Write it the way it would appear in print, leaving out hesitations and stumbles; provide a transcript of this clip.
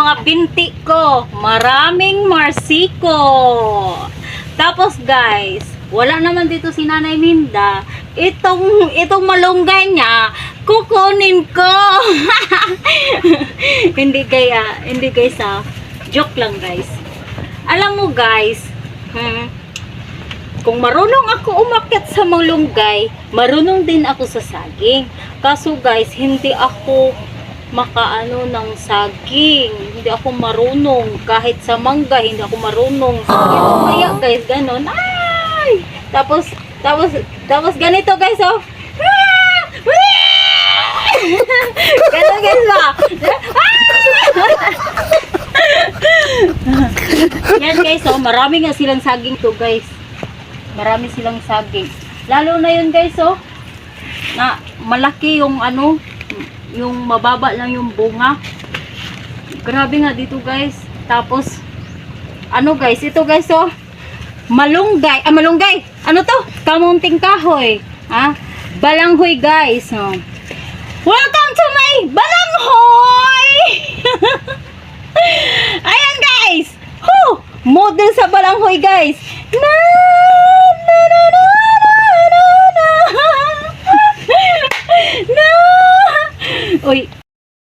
mga binti ko. Maraming marsiko. Tapos guys, wala naman dito si Nanay Minda. Itong malunggay niya, kukunin ko. Hindi guys joke lang guys. Alam mo guys, kung marunong ako umakyat sa malunggay, marunong din ako sa saging. Kaso guys, hindi ako makaano ng saging. Hindi ako marunong. Kahit sa mangga, hindi ako marunong. Kaya guys, ganon. Ay! Tapos ganito guys, oh. Ganon guys ba? Yan guys, oh. Marami nga silang saging to guys. Marami silang saging. Lalo na yun guys, oh. Na malaki yung ano, yung mababa lang yung bunga. Grabe nga dito guys. Tapos ano guys, ito guys, oh. Malunggay. Malunggay. Ano to? Kamunting kahoy. Balanghoy guys. Oh. Welcome to my balanghoy. Ayan guys. Model sa balanghoy guys. Na na na na na na na. Uy,